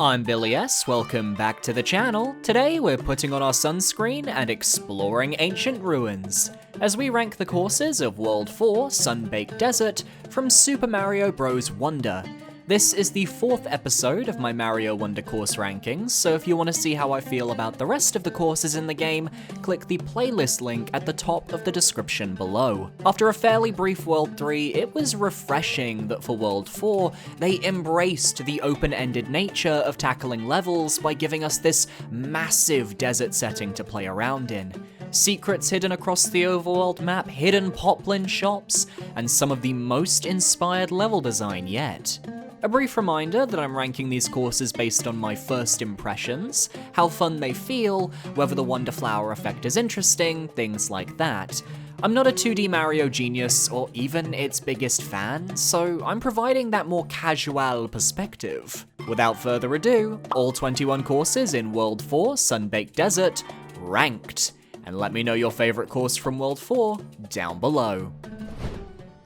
I'm Billy S, welcome back to the channel. Today we're putting on our sunscreen and exploring ancient ruins, as we rank the courses of World 4 Sunbaked Desert from Super Mario Bros. Wonder. This is the 4th episode of my Mario Wonder course rankings, so if you want to see how I feel about the rest of the courses in the game, click the playlist link at the top of the description below. After a fairly brief World 3, it was refreshing that for World 4, they embraced the open-ended nature of tackling levels by giving us this massive desert setting to play around in. Secrets hidden across the overworld map, hidden poplin shops, and some of the most inspired level design yet. A brief reminder that I'm ranking these courses based on my first impressions, how fun they feel, whether the Wonder Flower effect is interesting, things like that. I'm not a 2D Mario genius or even its biggest fan, so I'm providing that more casual perspective. Without further ado, all 21 courses in World 4 Sunbaked Desert, ranked. And let me know your favorite course from World 4 down below.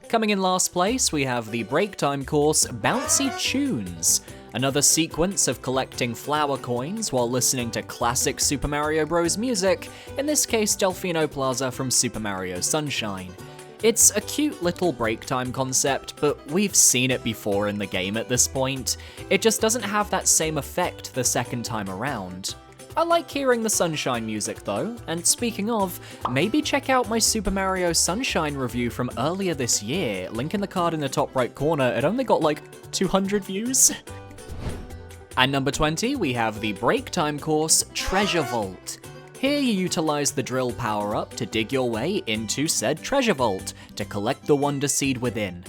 Coming in last place, we have the break time course, Bouncy Tunes. Another sequence of collecting flower coins while listening to classic Super Mario Bros. Music, in this case Delfino Plaza from Super Mario Sunshine. It's a cute little break time concept, but we've seen it before in the game at this point. It just doesn't have that same effect the second time around. I like hearing the Sunshine music though, and speaking of, maybe check out my Super Mario Sunshine review from earlier this year, link in the card in the top right corner. It only got like 200 views. At number 20, we have the break time course, Treasure Vault. Here you utilize the drill power-up to dig your way into said treasure vault to collect the Wonder Seed within.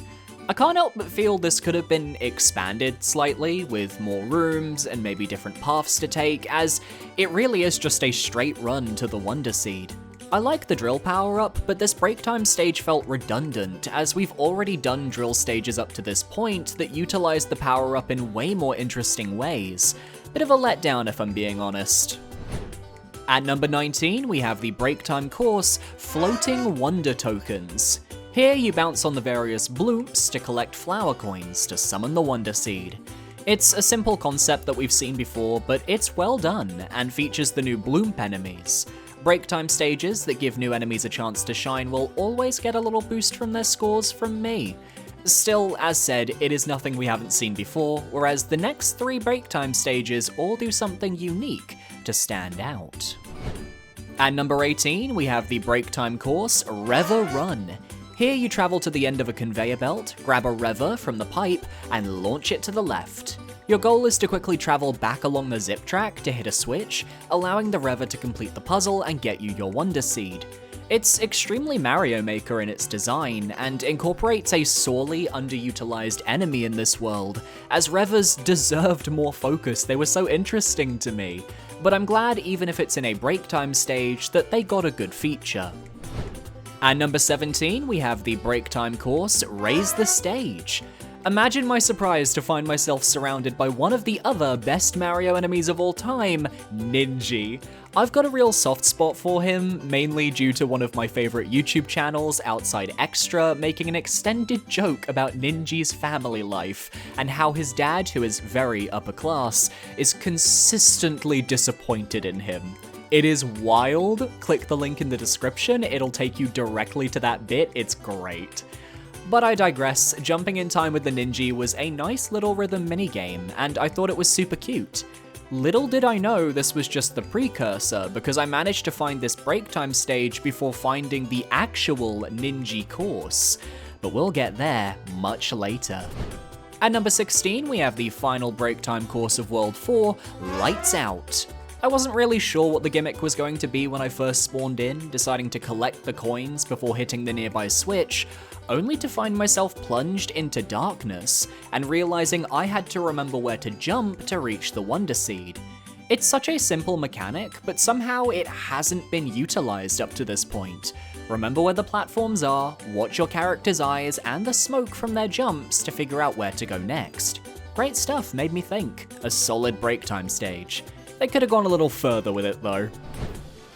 I can't help but feel this could have been expanded slightly, with more rooms and maybe different paths to take, as it really is just a straight run to the Wonder Seed. I like the drill power-up, but this break time stage felt redundant, as we've already done drill stages up to this point that utilize the power-up in way more interesting ways. Bit of a letdown if I'm being honest. At number 19, we have the break time course, Floating Wonder Tokens. Here you bounce on the various bloops to collect flower coins to summon the Wonder Seed. It's a simple concept that we've seen before, but it's well done and features the new bloom enemies. Break time stages that give new enemies a chance to shine will always get a little boost from their scores from me. Still, as said, it is nothing we haven't seen before, whereas the next 3 break time stages all do something unique to stand out. At number 18, we have the break time course, Rever Run. Here you travel to the end of a conveyor belt, grab a rever from the pipe, and launch it to the left. Your goal is to quickly travel back along the zip track to hit a switch, allowing the rever to complete the puzzle and get you your Wonder Seed. It's extremely Mario Maker in its design, and incorporates a sorely underutilized enemy in this world, as revers deserved more focus. They were so interesting to me. But I'm glad, even if it's in a break time stage, that they got a good feature. At number 17, we have the break time course, Raise the Stage. Imagine my surprise to find myself surrounded by one of the other best Mario enemies of all time, Ninji. I've got a real soft spot for him, mainly due to one of my favorite YouTube channels, Outside Extra, making an extended joke about Ninji's family life, and how his dad, who is very upper class, is consistently disappointed in him. It is wild. Click the link in the description, it'll take you directly to that bit, it's great. But I digress, jumping in time with the Ninja was a nice little rhythm minigame, and I thought it was super cute. Little did I know this was just the precursor, because I managed to find this break time stage before finding the actual Ninja course. But we'll get there much later. At number 16, we have the final break time course of World 4, Lights Out. I wasn't really sure what the gimmick was going to be when I first spawned in, deciding to collect the coins before hitting the nearby switch, only to find myself plunged into darkness, and realizing I had to remember where to jump to reach the Wonder Seed. It's such a simple mechanic, but somehow it hasn't been utilized up to this point. Remember where the platforms are, watch your character's eyes and the smoke from their jumps to figure out where to go next. Great stuff, made me think. A solid break time stage. They could have gone a little further with it though.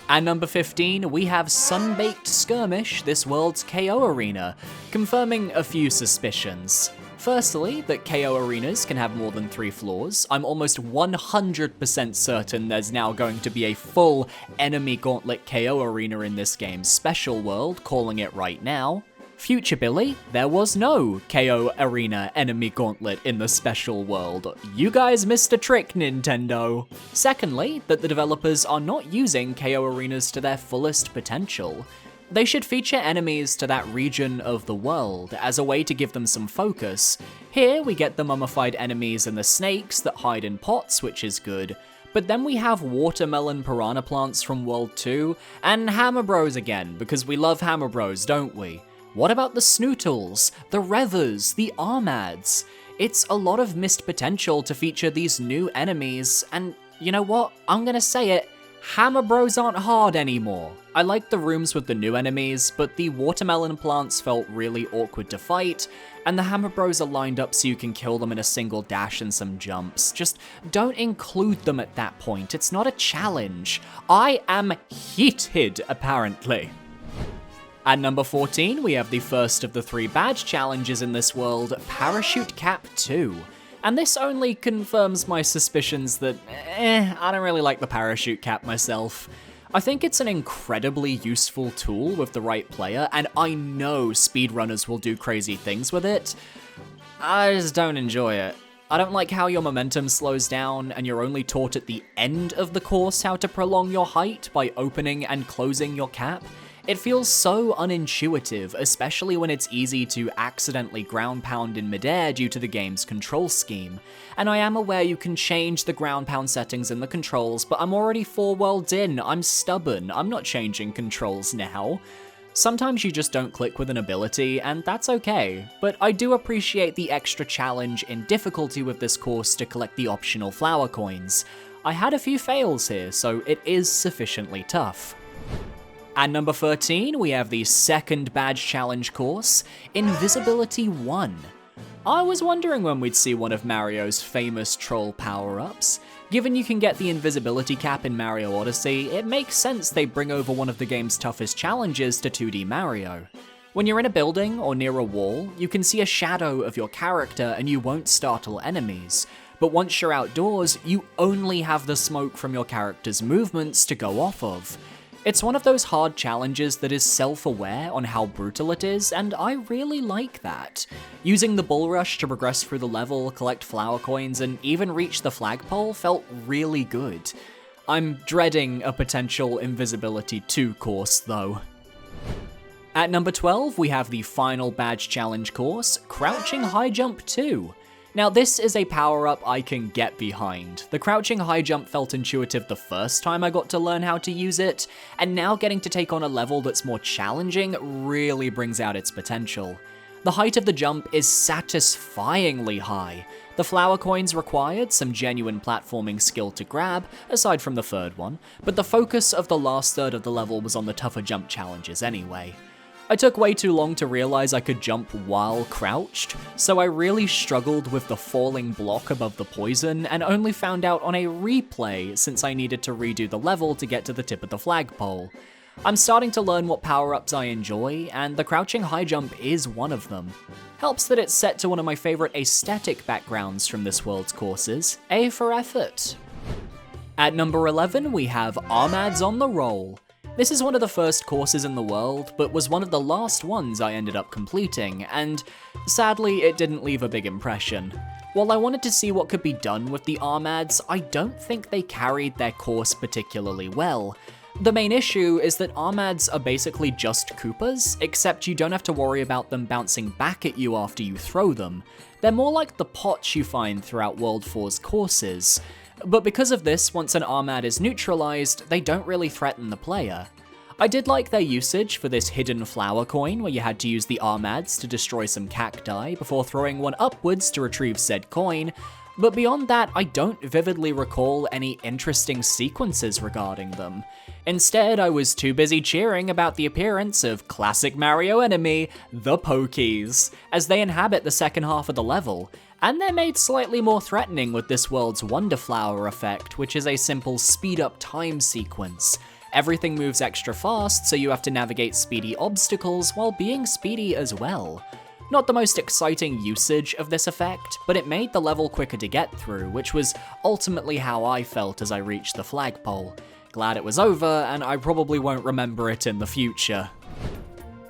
At number 15, we have Sunbaked Skirmish, this world's KO arena, confirming a few suspicions. Firstly, that KO arenas can have more than 3 floors. I'm almost 100% certain there's now going to be a full enemy gauntlet KO arena in this game's special world, calling it right now. Future Billy, there was no KO Arena enemy gauntlet in the special world. You guys missed a trick, Nintendo. Secondly, that the developers are not using KO arenas to their fullest potential. They should feature enemies to that region of the world as a way to give them some focus. Here we get the mummified enemies and the snakes that hide in pots, which is good. But then we have watermelon piranha plants from World 2, and Hammer Bros again, because we love Hammer Bros, don't we? What about the Snootles, the Revers, the Armads? It's a lot of missed potential to feature these new enemies, and you know what? I'm gonna say it, Hammer Bros aren't hard anymore. I like the rooms with the new enemies, but the watermelon plants felt really awkward to fight, and the Hammer Bros are lined up so you can kill them in a single dash and some jumps. Just don't include them at that point, it's not a challenge. I am heated, apparently. At number 14, we have the first of the 3 badge challenges in this world, Parachute Cap 2. And this only confirms my suspicions that, I don't really like the parachute cap myself. I think it's an incredibly useful tool with the right player, and I know speedrunners will do crazy things with it. I just don't enjoy it. I don't like how your momentum slows down, and you're only taught at the end of the course how to prolong your height by opening and closing your cap. It feels so unintuitive, especially when it's easy to accidentally ground pound in midair due to the game's control scheme. And I am aware you can change the ground pound settings in the controls, but I'm already 4 worlds in, I'm stubborn, I'm not changing controls now. Sometimes you just don't click with an ability, and that's okay, but I do appreciate the extra challenge in difficulty with this course to collect the optional flower coins. I had a few fails here, so it is sufficiently tough. At number 13, we have the second badge challenge course, Invisibility 1. I was wondering when we'd see one of Mario's famous troll power-ups. Given you can get the invisibility cap in Mario Odyssey, it makes sense they bring over one of the game's toughest challenges to 2D Mario. When you're in a building or near a wall, you can see a shadow of your character and you won't startle enemies. But once you're outdoors, you only have the smoke from your character's movements to go off of. It's one of those hard challenges that is self-aware on how brutal it is, and I really like that. Using the bull rush to progress through the level, collect flower coins, and even reach the flagpole felt really good. I'm dreading a potential Invisibility 2 course, though. At number 12, we have the final badge challenge course, Crouching High Jump 2. Now this is a power-up I can get behind. The crouching high jump felt intuitive the first time I got to learn how to use it, and now getting to take on a level that's more challenging really brings out its potential. The height of the jump is satisfyingly high. The flower coins required some genuine platforming skill to grab, aside from the third one, but the focus of the last third of the level was on the tougher jump challenges anyway. I took way too long to realize I could jump while crouched, so I really struggled with the falling block above the poison, and only found out on a replay since I needed to redo the level to get to the tip of the flagpole. I'm starting to learn what power-ups I enjoy, and the crouching high jump is one of them. Helps that it's set to one of my favorite aesthetic backgrounds from this world's courses, A for effort. At number 11, we have Armads on the Roll. This is one of the first courses in the world, but was one of the last ones I ended up completing, and sadly it didn't leave a big impression. While I wanted to see what could be done with the Armads, I don't think they carried their course particularly well. The main issue is that Armads are basically just Koopas, except you don't have to worry about them bouncing back at you after you throw them. They're more like the pots you find throughout World 4's courses. But because of this, once an Armad is neutralized, they don't really threaten the player. I did like their usage for this hidden flower coin where you had to use the Armads to destroy some cacti before throwing one upwards to retrieve said coin, but beyond that I don't vividly recall any interesting sequences regarding them. Instead, I was too busy cheering about the appearance of classic Mario enemy, the Pokies, as they inhabit the second half of the level, and they're made slightly more threatening with this world's Wonder Flower effect, which is a simple speed-up time sequence. Everything moves extra fast, so you have to navigate speedy obstacles while being speedy as well. Not the most exciting usage of this effect, but it made the level quicker to get through, which was ultimately how I felt as I reached the flagpole. Glad it was over, and I probably won't remember it in the future.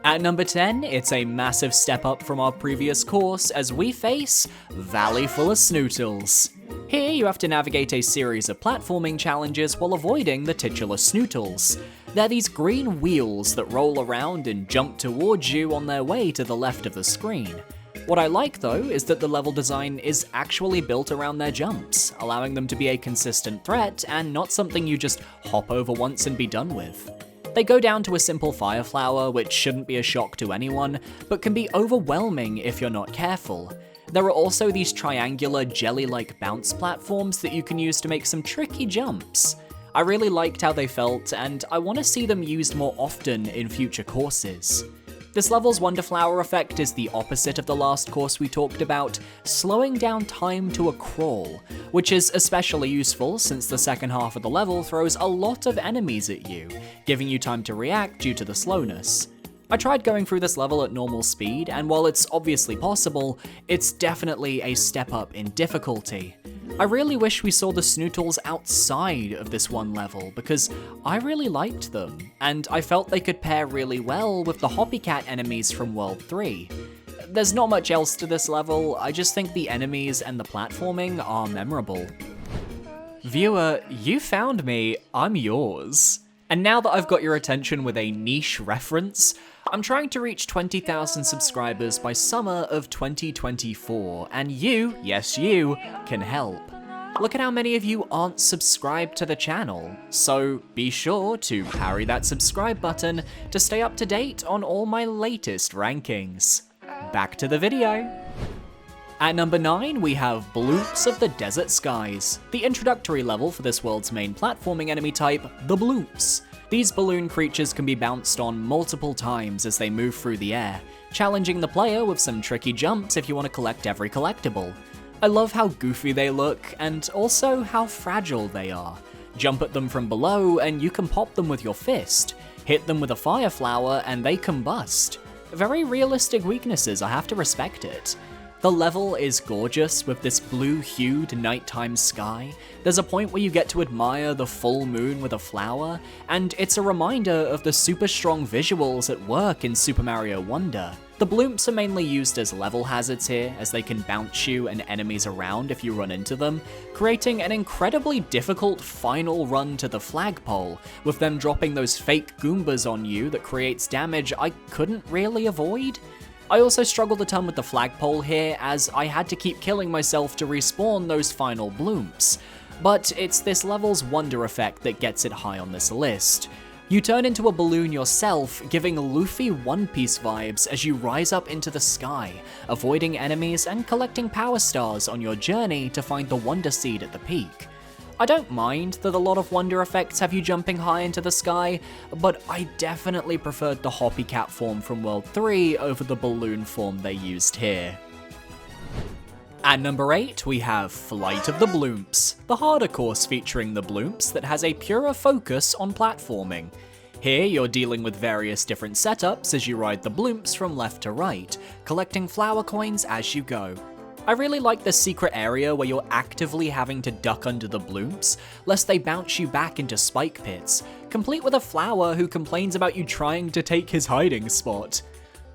At number 10, it's a massive step up from our previous course as we face Valley Full of Snootles. Here you have to navigate a series of platforming challenges while avoiding the titular Snootles. They're these green wheels that roll around and jump towards you on their way to the left of the screen. What I like though is that the level design is actually built around their jumps, allowing them to be a consistent threat and not something you just hop over once and be done with. They go down to a simple fire flower, which shouldn't be a shock to anyone, but can be overwhelming if you're not careful. There are also these triangular jelly-like bounce platforms that you can use to make some tricky jumps. I really liked how they felt, and I want to see them used more often in future courses. This level's Wonderflower effect is the opposite of the last course we talked about, slowing down time to a crawl, which is especially useful since the second half of the level throws a lot of enemies at you, giving you time to react due to the slowness. I tried going through this level at normal speed, and while it's obviously possible, it's definitely a step up in difficulty. I really wish we saw the Snootles outside of this one level, because I really liked them, and I felt they could pair really well with the Hoppycat enemies from World 3. There's not much else to this level, I just think the enemies and the platforming are memorable. Viewer, you found me, I'm yours. And now that I've got your attention with a niche reference, I'm trying to reach 20,000 subscribers by summer of 2024, and you, yes you, can help. Look at how many of you aren't subscribed to the channel, so be sure to parry that subscribe button to stay up to date on all my latest rankings. Back to the video. At number 9, we have Bloops of the Desert Skies, the introductory level for this world's main platforming enemy type, the Bloops. These balloon creatures can be bounced on multiple times as they move through the air, challenging the player with some tricky jumps if you want to collect every collectible. I love how goofy they look, and also how fragile they are. Jump at them from below and you can pop them with your fist, hit them with a fire flower and they combust. Very realistic weaknesses, I have to respect it. The level is gorgeous with this blue-hued nighttime sky. There's a point where you get to admire the full moon with a flower, and it's a reminder of the super strong visuals at work in Super Mario Wonder. The bloops are mainly used as level hazards here, as they can bounce you and enemies around if you run into them, creating an incredibly difficult final run to the flagpole, with them dropping those fake Goombas on you that creates damage I couldn't really avoid. I also struggled a ton with the flagpole here, as I had to keep killing myself to respawn those final bloops, but it's this level's wonder effect that gets it high on this list. You turn into a balloon yourself, giving Luffy One Piece vibes as you rise up into the sky, avoiding enemies and collecting power stars on your journey to find the Wonder Seed at the peak. I don't mind that a lot of wonder effects have you jumping high into the sky, but I definitely preferred the Hoppycat form from World 3 over the balloon form they used here. At number 8, we have Flight of the Bloomps, the harder course featuring the Bloomps that has a purer focus on platforming. Here you're dealing with various different setups as you ride the Bloomps from left to right, collecting flower coins as you go. I really like the secret area where you're actively having to duck under the bloops, lest they bounce you back into spike pits, complete with a flower who complains about you trying to take his hiding spot.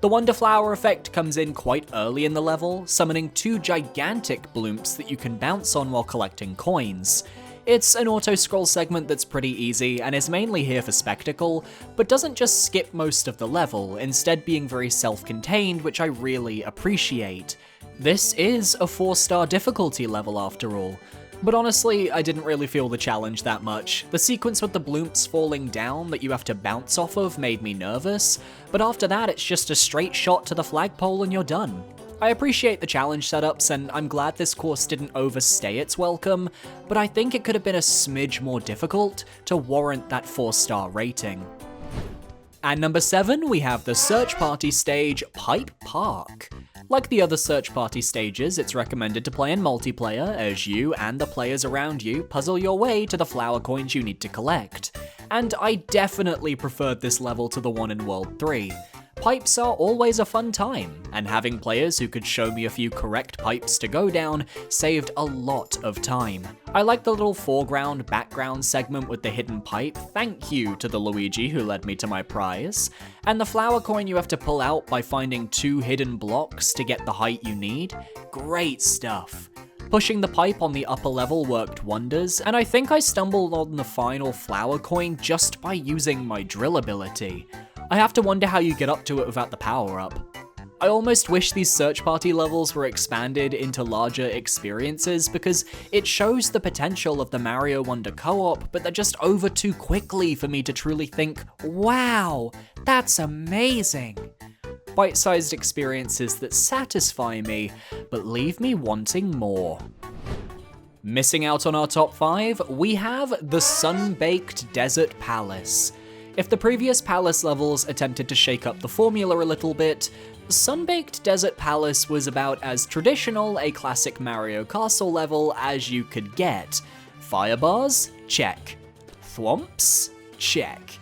The Wonderflower effect comes in quite early in the level, summoning 2 gigantic bloops that you can bounce on while collecting coins. It's an auto-scroll segment that's pretty easy and is mainly here for spectacle, but doesn't just skip most of the level, instead being very self-contained, which I really appreciate. This is a 4-star difficulty level after all, but honestly, I didn't really feel the challenge that much. The sequence with the bloops falling down that you have to bounce off of made me nervous, but after that it's just a straight shot to the flagpole and you're done. I appreciate the challenge setups, and I'm glad this course didn't overstay its welcome, but I think it could have been a smidge more difficult to warrant that 4-star rating. At number 7, we have the Search Party stage, Pipe Park. Like the other Search Party stages, it's recommended to play in multiplayer as you and the players around you puzzle your way to the flower coins you need to collect. And I definitely preferred this level to the one in World 3. Pipes are always a fun time, and having players who could show me a few correct pipes to go down saved a lot of time. I like the little foreground, background segment with the hidden pipe, thank you to the Luigi who led me to my prize, and the flower coin you have to pull out by finding 2 hidden blocks to get the height you need. Great stuff. Pushing the pipe on the upper level worked wonders, and I think I stumbled on the final flower coin just by using my drill ability. I have to wonder how you get up to it without the power-up. I almost wish these search party levels were expanded into larger experiences because it shows the potential of the Mario Wonder co-op, but they're just over too quickly for me to truly think, wow, that's amazing. Bite-sized experiences that satisfy me, but leave me wanting more. Missing out on our top 5, we have the Sunbaked Desert Palace. If the previous palace levels attempted to shake up the formula a little bit, Sunbaked Desert Palace was about as traditional a classic Mario Castle level as you could get. Fire bars? Check. Thwomps? Check.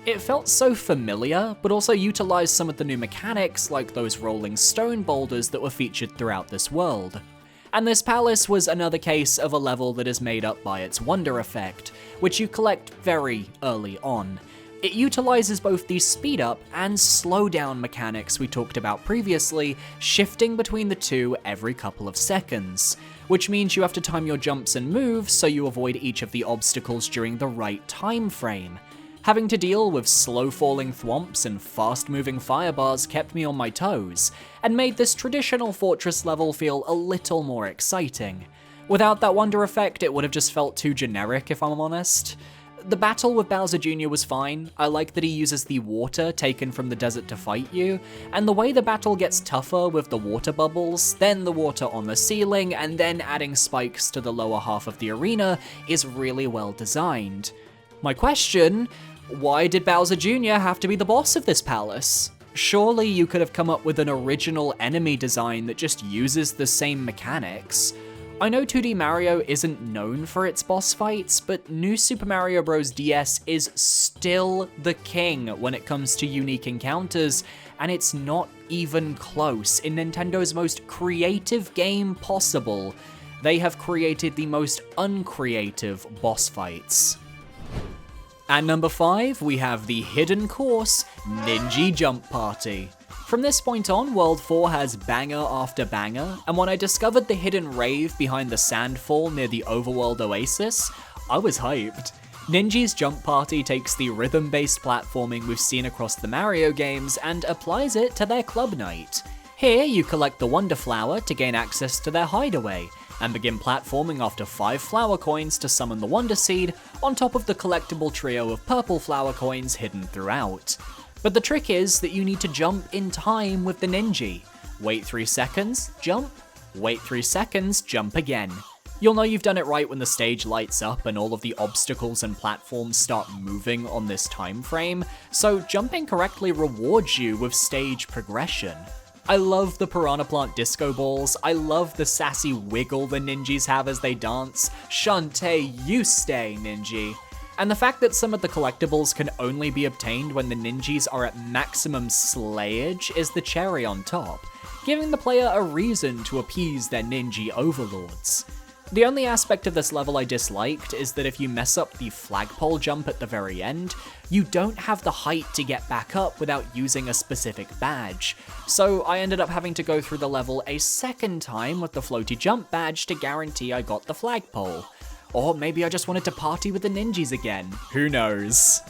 It felt so familiar, but also utilized some of the new mechanics like those rolling stone boulders that were featured throughout this world. And this palace was another case of a level that is made up by its wonder effect, which you collect very early on. It utilizes both the speed up and slow down mechanics we talked about previously, shifting between the two every couple of seconds, which means you have to time your jumps and moves so you avoid each of the obstacles during the right time frame. Having to deal with slow falling thwomps and fast moving firebars kept me on my toes, and made this traditional fortress level feel a little more exciting. Without that wonder effect, it would have just felt too generic if I'm honest. The battle with Bowser Jr. was fine. I like that he uses the water taken from the desert to fight you, and the way the battle gets tougher with the water bubbles, then the water on the ceiling, and then adding spikes to the lower half of the arena is really well designed. My question, why did Bowser Jr. have to be the boss of this palace? Surely you could have come up with an original enemy design that just uses the same mechanics. I know 2D Mario isn't known for its boss fights, but New Super Mario Bros. DS is still the king when it comes to unique encounters, and it's not even close. In Nintendo's most creative game possible, they have created the most uncreative boss fights. At number 5, we have the hidden course, Ninja Jump Party. From this point on, World 4 has banger after banger, and when I discovered the hidden rave behind the sandfall near the overworld oasis, I was hyped. Ninja's Jump Party takes the rhythm-based platforming we've seen across the Mario games and applies it to their club night. Here, you collect the Wonder Flower to gain access to their hideaway, and begin platforming after 5 flower coins to summon the Wonder Seed, on top of the collectible trio of purple flower coins hidden throughout. But the trick is that you need to jump in time with the Ninja. Wait 3 seconds, jump. Wait 3 seconds, jump again. You'll know you've done it right when the stage lights up and all of the obstacles and platforms start moving on this time frame, so jumping correctly rewards you with stage progression. I love the Piranha Plant disco balls, I love the sassy wiggle the ninjas have as they dance. Shantae, you stay, Ninja. And the fact that some of the collectibles can only be obtained when the ninjas are at maximum slayage is the cherry on top, giving the player a reason to appease their ninja overlords. The only aspect of this level I disliked is that if you mess up the flagpole jump at the very end, you don't have the height to get back up without using a specific badge, so I ended up having to go through the level a second time with the floaty jump badge to guarantee I got the flagpole. Or maybe I just wanted to party with the ninjas again, who knows?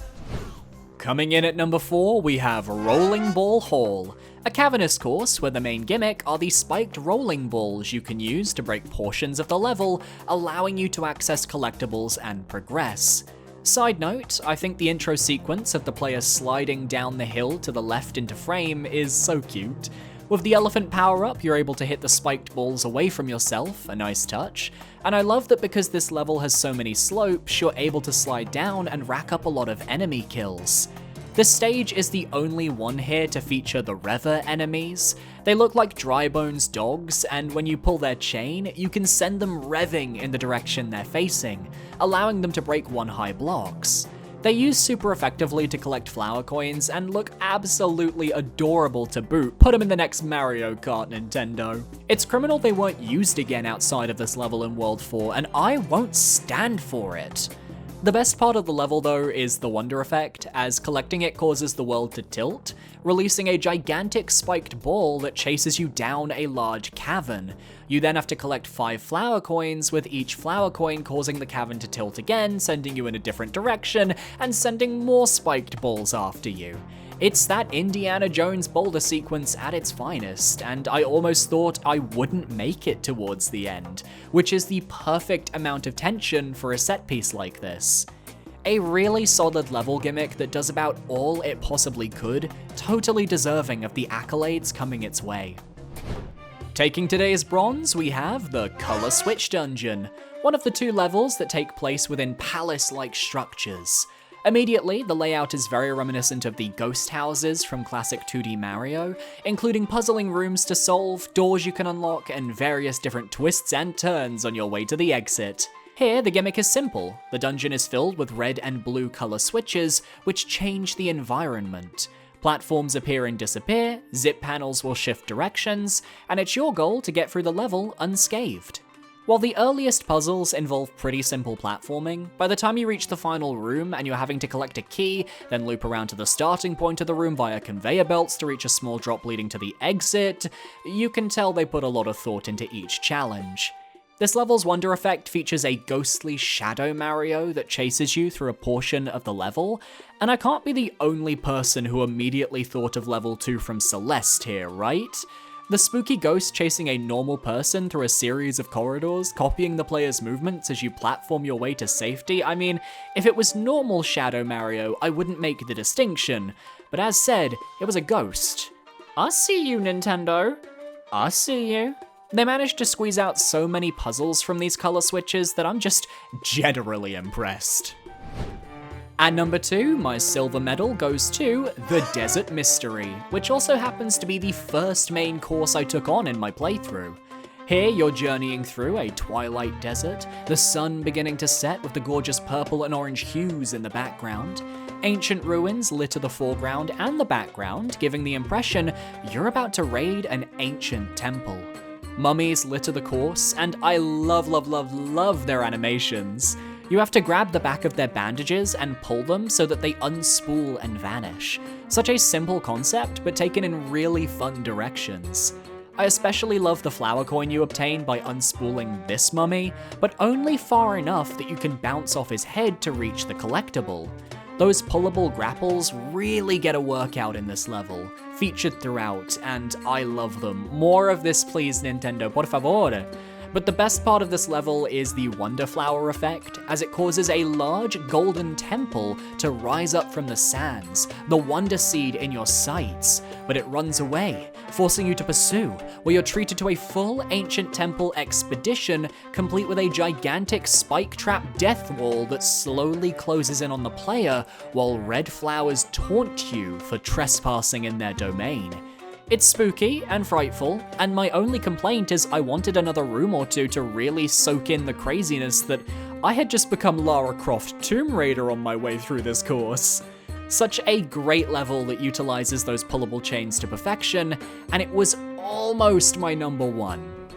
Coming in at number 4, we have Rolling Ball Hall, a cavernous course where the main gimmick are the spiked rolling balls you can use to break portions of the level, allowing you to access collectibles and progress. Side note, I think the intro sequence of the player sliding down the hill to the left into frame is so cute. With the elephant power-up, you're able to hit the spiked balls away from yourself, a nice touch, and I love that because this level has so many slopes, you're able to slide down and rack up a lot of enemy kills. This stage is the only one here to feature the Rever enemies. They look like dry bones dogs, and when you pull their chain, you can send them revving in the direction they're facing, allowing them to break one-high blocks. They use super effectively to collect flower coins and look absolutely adorable to boot. Put them in the next Mario Kart, Nintendo. It's criminal they weren't used again outside of this level in World 4, and I won't stand for it. The best part of the level though is the wonder effect, as collecting it causes the world to tilt, releasing a gigantic spiked ball that chases you down a large cavern. You then have to collect 5 flower coins, with each flower coin causing the cavern to tilt again, sending you in a different direction, and sending more spiked balls after you. It's that Indiana Jones boulder sequence at its finest, and I almost thought I wouldn't make it towards the end, which is the perfect amount of tension for a set piece like this. A really solid level gimmick that does about all it possibly could, totally deserving of the accolades coming its way. Taking today's bronze, we have the Color Switch Dungeon, one of the 2 levels that take place within palace-like structures. Immediately, the layout is very reminiscent of the ghost houses from classic 2D Mario, including puzzling rooms to solve, doors you can unlock, and various different twists and turns on your way to the exit. Here, the gimmick is simple. The dungeon is filled with red and blue color switches, which change the environment. Platforms appear and disappear, zip panels will shift directions, and it's your goal to get through the level unscathed. While the earliest puzzles involve pretty simple platforming, by the time you reach the final room and you're having to collect a key, then loop around to the starting point of the room via conveyor belts to reach a small drop leading to the exit, you can tell they put a lot of thought into each challenge. This level's wonder effect features a ghostly shadow Mario that chases you through a portion of the level, and I can't be the only person who immediately thought of level 2 from Celeste here, right? The spooky ghost chasing a normal person through a series of corridors, copying the player's movements as you platform your way to safety. I mean, if it was normal Shadow Mario, I wouldn't make the distinction, but as said, it was a ghost. I see you, Nintendo. I see you. They managed to squeeze out so many puzzles from these color switches that I'm just generally impressed. At number 2, my silver medal goes to The Desert Mystery, which also happens to be the first main course I took on in my playthrough. Here, you're journeying through a twilight desert, the sun beginning to set with the gorgeous purple and orange hues in the background. Ancient ruins litter the foreground and the background, giving the impression you're about to raid an ancient temple. Mummies litter the course, and I love their animations. You have to grab the back of their bandages and pull them so that they unspool and vanish. Such a simple concept, but taken in really fun directions. I especially love the flower coin you obtain by unspooling this mummy, but only far enough that you can bounce off his head to reach the collectible. Those pullable grapples really get a workout in this level, featured throughout, and I love them. More of this please, Nintendo, por favor. But the best part of this level is the Wonder Flower effect, as it causes a large golden temple to rise up from the sands, the Wonder Seed in your sights, but it runs away, forcing you to pursue, where you're treated to a full Ancient Temple expedition, complete with a gigantic spike trap death wall that slowly closes in on the player, while red flowers taunt you for trespassing in their domain. It's spooky and frightful, and my only complaint is I wanted another room or two to really soak in the craziness that I had just become Lara Croft Tomb Raider on my way through this course. Such a great level that utilizes those pullable chains to perfection, and it was almost my number 1.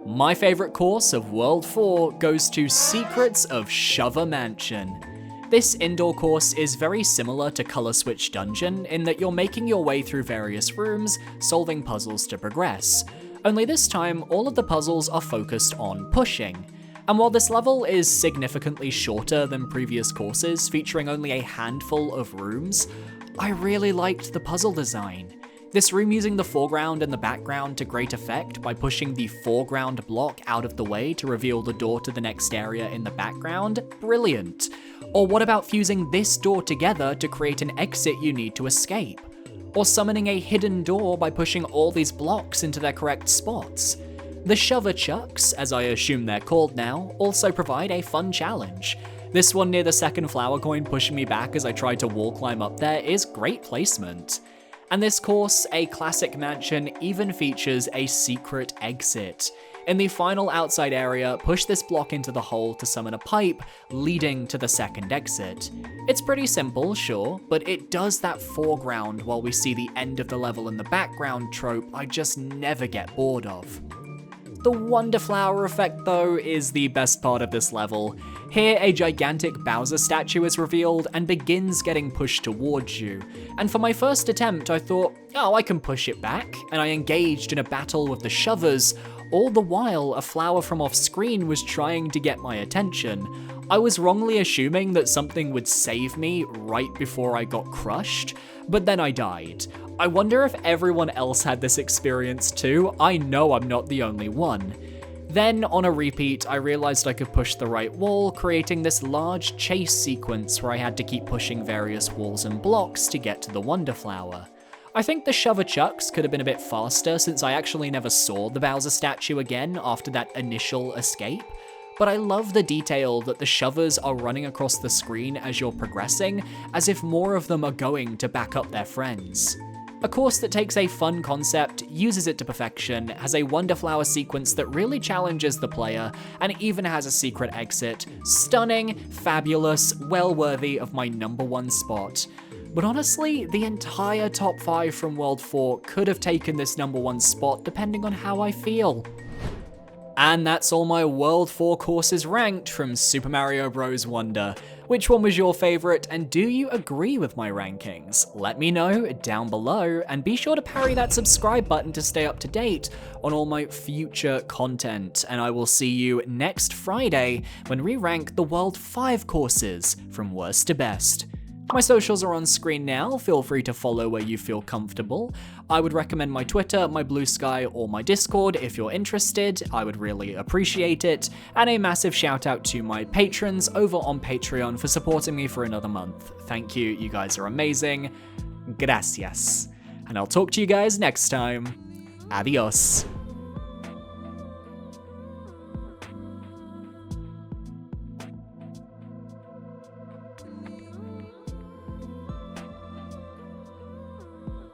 My favorite course of World 4 goes to Secrets of Shover Mansion. This indoor course is very similar to Color Switch Dungeon in that you're making your way through various rooms, solving puzzles to progress. Only this time, all of the puzzles are focused on pushing. And while this level is significantly shorter than previous courses, featuring only a handful of rooms, I really liked the puzzle design. This room using the foreground and the background to great effect by pushing the foreground block out of the way to reveal the door to the next area in the background, brilliant. Or what about fusing this door together to create an exit you need to escape? Or summoning a hidden door by pushing all these blocks into their correct spots? The Shover Chucks, as I assume they're called now, also provide a fun challenge. This one near the second flower coin pushing me back as I tried to wall climb up there is great placement. And this course, a classic mansion, even features a secret exit. In the final outside area, push this block into the hole to summon a pipe, leading to the second exit. It's pretty simple, sure, but it does that foreground while we see the end of the level in the background trope I just never get bored of. The Wonder Flower effect, though, is the best part of this level. Here, a gigantic Bowser statue is revealed and begins getting pushed towards you. And for my first attempt, I thought, oh, I can push it back, and I engaged in a battle with the shovers. All the while, a flower from off-screen was trying to get my attention. I was wrongly assuming that something would save me right before I got crushed, but then I died. I wonder if everyone else had this experience too. I know I'm not the only one. Then, on a repeat, I realized I could push the right wall, creating this large chase sequence where I had to keep pushing various walls and blocks to get to the Wonder Flower. I think the shover chucks could have been a bit faster since I actually never saw the Bowser statue again after that initial escape, but I love the detail that the shovers are running across the screen as you're progressing, as if more of them are going to back up their friends. A course that takes a fun concept, uses it to perfection, has a Wonder Flower sequence that really challenges the player, and even has a secret exit. Stunning, fabulous, well worthy of my #1 spot. But honestly, the entire top 5 from World 4 could have taken this #1 spot depending on how I feel. And that's all my World 4 courses ranked from Super Mario Bros. Wonder. Which one was your favorite, and do you agree with my rankings? Let me know down below, and be sure to parry that subscribe button to stay up to date on all my future content. And I will see you next Friday when we rank the World 5 courses from worst to best. My socials are on screen now, feel free to follow where you feel comfortable. I would recommend my Twitter, my Blue Sky, or my Discord if you're interested. I would really appreciate it. And a massive shout out to my patrons over on Patreon for supporting me for another month. Thank you, you guys are amazing. Gracias. And I'll talk to you guys next time. Adios.